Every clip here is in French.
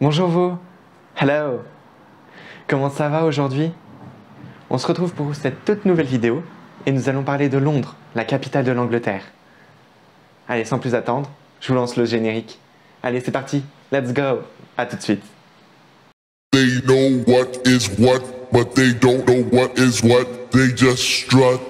Bonjour vous, hello, comment ça va aujourd'hui? On se retrouve pour cette toute nouvelle vidéo et nous allons parler de Londres, la capitale de l'Angleterre. Allez, sans plus attendre, je vous lance le générique. Allez, c'est parti, let's go, à tout de suite. They know what is what, but they don't know what is what. They just strut.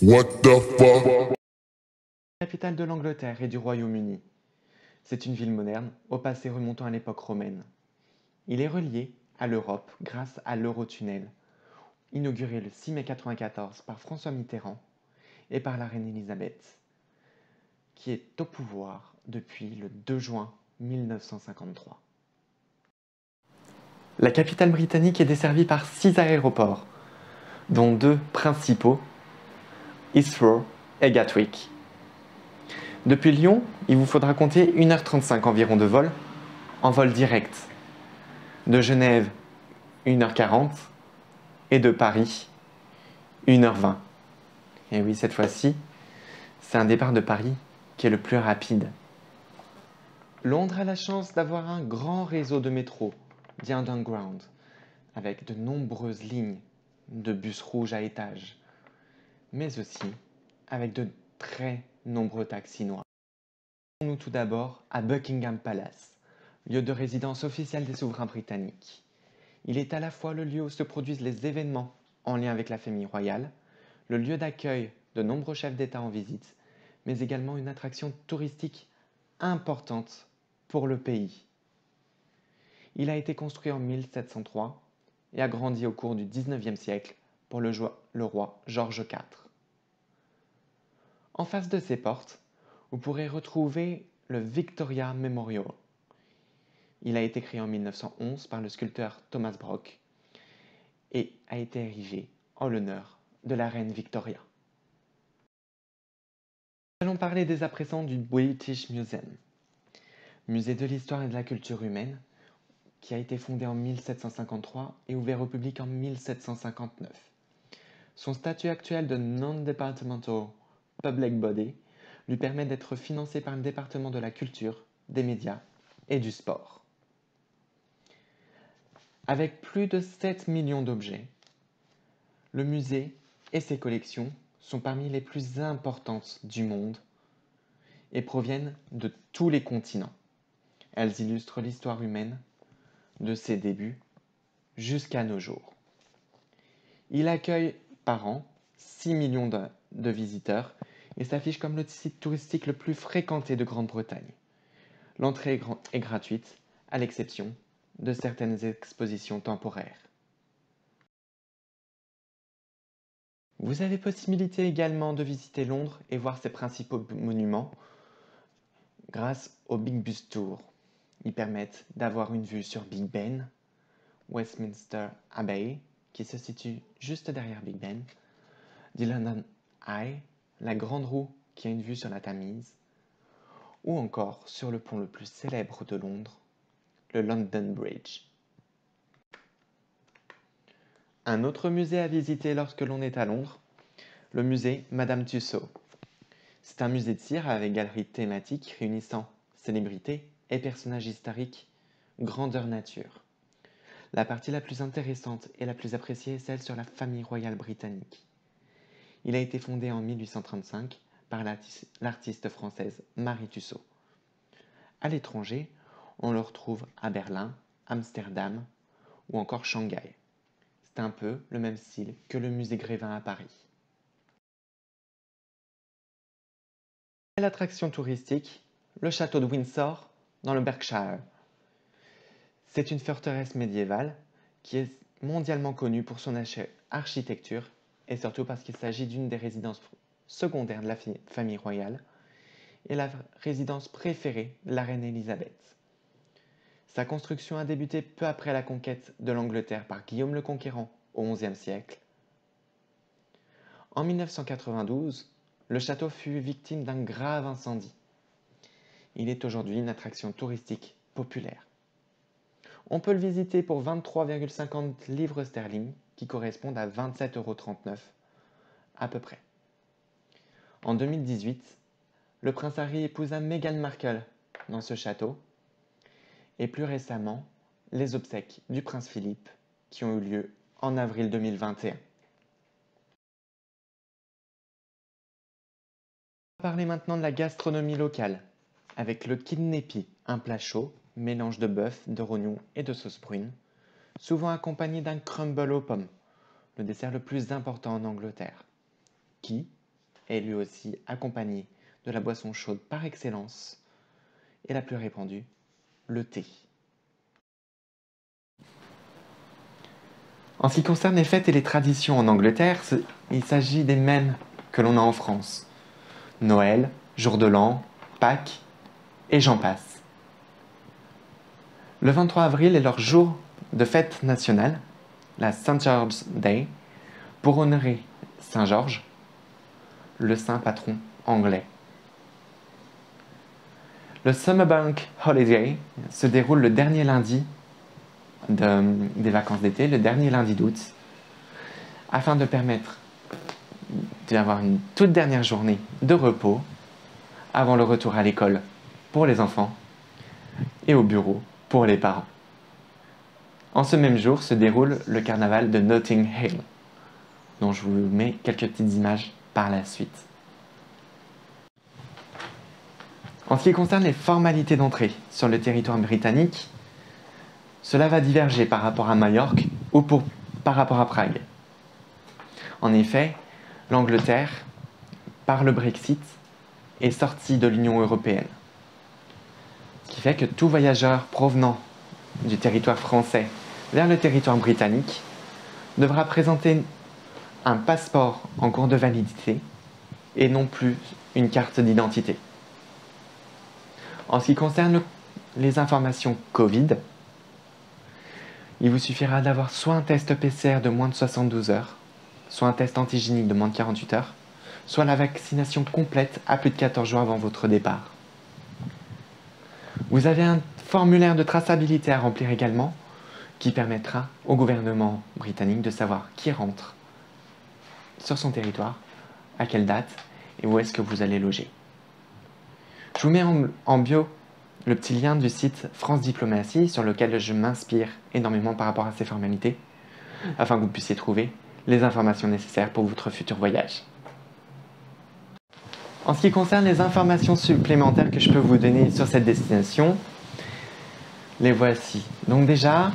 What the fuck? Capitale de l'Angleterre et du Royaume-Uni. C'est une ville moderne, au passé remontant à l'époque romaine. Il est relié à l'Europe grâce à l'Eurotunnel, inauguré le 6 mai 1994 par François Mitterrand et par la reine Elisabeth, qui est au pouvoir depuis le 2 juin 1953. La capitale britannique est desservie par 6 aéroports, dont 2 principaux, Heathrow et Gatwick. Depuis Lyon, il vous faudra compter 1h35 environ de vol, en vol direct. De Genève, 1h40 et de Paris, 1h20. Et oui, cette fois-ci, c'est un départ de Paris qui est le plus rapide. Londres a la chance d'avoir un grand réseau de métro, dit Underground, avec de nombreuses lignes de bus rouges à étages, mais aussi avec de très nombreux taxis noirs. Nous tout d'abord à Buckingham Palace, lieu de résidence officielle des souverains britanniques. Il est à la fois le lieu où se produisent les événements en lien avec la famille royale, le lieu d'accueil de nombreux chefs d'État en visite, mais également une attraction touristique importante pour le pays. Il a été construit en 1703 et a grandi au cours du XIXe siècle pour le roi George IV. En face de ces portes, vous pourrez retrouver le Victoria Memorial. Il a été créé en 1911 par le sculpteur Thomas Brock et a été érigé en l'honneur de la reine Victoria. Nous allons parler dès à présent du British Museum, musée de l'histoire et de la culture humaine, qui a été fondé en 1753 et ouvert au public en 1759. Son statut actuel de Non-Departmental Public Body lui permet d'être financé par le département de la culture, des médias et du sport. Avec plus de 7 millions d'objets, le musée et ses collections sont parmi les plus importantes du monde et proviennent de tous les continents. Elles illustrent l'histoire humaine de ses débuts jusqu'à nos jours. Il accueille par an 6 millions de visiteurs et s'affiche comme le site touristique le plus fréquenté de Grande-Bretagne. L'entrée est gratuite, à l'exception de certaines expositions temporaires. Vous avez possibilité également de visiter Londres et voir ses principaux monuments grâce au Big Bus Tour. Ils permettent d'avoir une vue sur Big Ben, Westminster Abbey, qui se situe juste derrière Big Ben, du London Eye, la grande roue qui a une vue sur la Tamise, ou encore sur le pont le plus célèbre de Londres, le London Bridge. Un autre musée à visiter lorsque l'on est à Londres, le musée Madame Tussauds. C'est un musée de cire avec galeries thématiques réunissant célébrités et personnages historiques, grandeur nature. La partie la plus intéressante et la plus appréciée est celle sur la famille royale britannique. Il a été fondé en 1835 par l'artiste française Marie Tussaud. À l'étranger, on le retrouve à Berlin, Amsterdam ou encore Shanghai. C'est un peu le même style que le musée Grévin à Paris. L'attraction touristique, le château de Windsor dans le Berkshire. C'est une forteresse médiévale qui est mondialement connue pour son architecture et surtout parce qu'il s'agit d'une des résidences secondaires de la famille royale et la résidence préférée de la reine Elisabeth. Sa construction a débuté peu après la conquête de l'Angleterre par Guillaume le Conquérant au XIe siècle. En 1992, le château fut victime d'un grave incendie. Il est aujourd'hui une attraction touristique populaire. On peut le visiter pour 23,50 livres sterling, qui correspondent à 27,39 € à peu près. En 2018, le prince Harry épousa Meghan Markle dans ce château et plus récemment les obsèques du prince Philippe qui ont eu lieu en avril 2021. On va parler maintenant de la gastronomie locale avec le kidney, un plat chaud, mélange de bœuf, de rognon et de sauce brune, souvent accompagné d'un crumble aux pommes, le dessert le plus important en Angleterre, qui est lui aussi accompagné de la boisson chaude par excellence et la plus répandue, le thé. En ce qui concerne les fêtes et les traditions en Angleterre, il s'agit des mêmes que l'on a en France. Noël, Jour de l'An, Pâques et j'en passe. Le 23 avril est leur jour de fête nationale, la St. George's Day, pour honorer Saint Georges, le saint patron anglais. Le Summerbank Holiday se déroule le dernier lundi des vacances d'été, le dernier lundi d'août, afin de permettre d'avoir une toute dernière journée de repos avant le retour à l'école pour les enfants et au bureau pour les parents. En ce même jour se déroule le carnaval de Notting Hill, dont je vous mets quelques petites images par la suite. En ce qui concerne les formalités d'entrée sur le territoire britannique, cela va diverger par rapport à Majorque ou par rapport à Prague. En effet, l'Angleterre, par le Brexit, est sortie de l'Union européenne. Ce qui fait que tout voyageur provenant du territoire français vers le territoire britannique devra présenter un passeport en cours de validité et non plus une carte d'identité. En ce qui concerne les informations Covid, il vous suffira d'avoir soit un test PCR de moins de 72 heures, soit un test antigénique de moins de 48 heures, soit la vaccination complète à plus de 14 jours avant votre départ. Vous avez un formulaire de traçabilité à remplir également qui permettra au gouvernement britannique de savoir qui rentre sur son territoire, à quelle date et où est-ce que vous allez loger. Je vous mets en bio le petit lien du site France Diplomatie sur lequel je m'inspire énormément par rapport à ces formalités afin que vous puissiez trouver les informations nécessaires pour votre futur voyage. En ce qui concerne les informations supplémentaires que je peux vous donner sur cette destination, les voici. Donc déjà,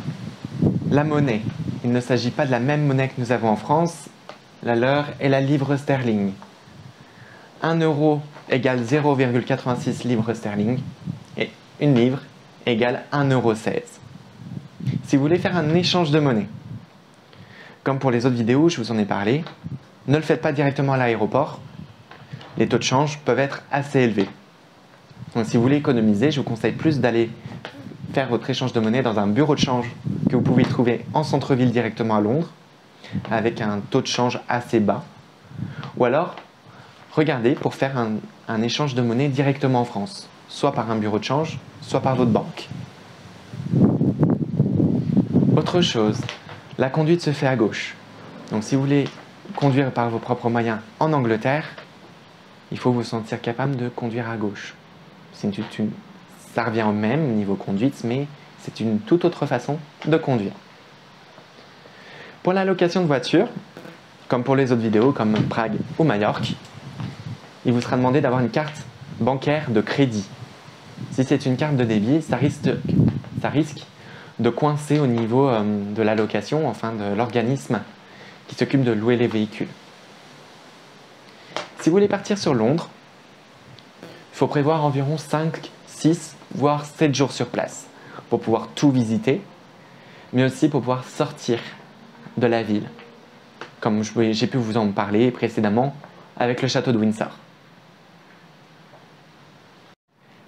la monnaie. Il ne s'agit pas de la même monnaie que nous avons en France. La leur est la livre sterling. 1 euro égale 0,86 livres sterling et 1 livre égale 1,16 €. Si vous voulez faire un échange de monnaie, comme pour les autres vidéos, je vous en ai parlé, ne le faites pas directement à l'aéroport. Les taux de change peuvent être assez élevés. Donc si vous voulez économiser, je vous conseille plus d'aller faire votre échange de monnaie dans un bureau de change que vous pouvez trouver en centre-ville directement à Londres, avec un taux de change assez bas. Ou alors, regardez pour faire un échange de monnaie directement en France, soit par un bureau de change, soit par votre banque. Autre chose, la conduite se fait à gauche. Donc si vous voulez conduire par vos propres moyens en Angleterre, il faut vous sentir capable de conduire à gauche. Ça revient au même niveau conduite, mais c'est une toute autre façon de conduire. Pour la location de voiture, comme pour les autres vidéos comme Prague ou Majorque, il vous sera demandé d'avoir une carte bancaire de crédit. Si c'est une carte de débit, ça risque de coincer au niveau de la location, enfin de l'organisme qui s'occupe de louer les véhicules. Si vous voulez partir sur Londres, il faut prévoir environ 5, 6, voire 7 jours sur place pour pouvoir tout visiter, mais aussi pour pouvoir sortir de la ville, comme j'ai pu vous en parler précédemment avec le château de Windsor.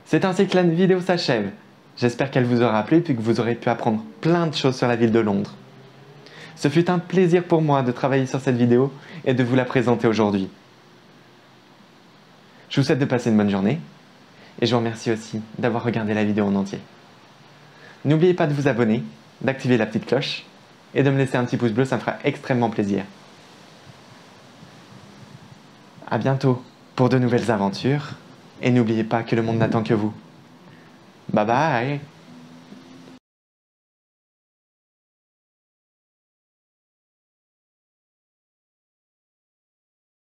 C'est ainsi que la vidéo s'achève. J'espère qu'elle vous aura plu et que vous aurez pu apprendre plein de choses sur la ville de Londres. Ce fut un plaisir pour moi de travailler sur cette vidéo et de vous la présenter aujourd'hui. Je vous souhaite de passer une bonne journée et je vous remercie aussi d'avoir regardé la vidéo en entier. N'oubliez pas de vous abonner, d'activer la petite cloche et de me laisser un petit pouce bleu, ça me fera extrêmement plaisir. À bientôt pour de nouvelles aventures et n'oubliez pas que le monde n'attend que vous. Bye bye!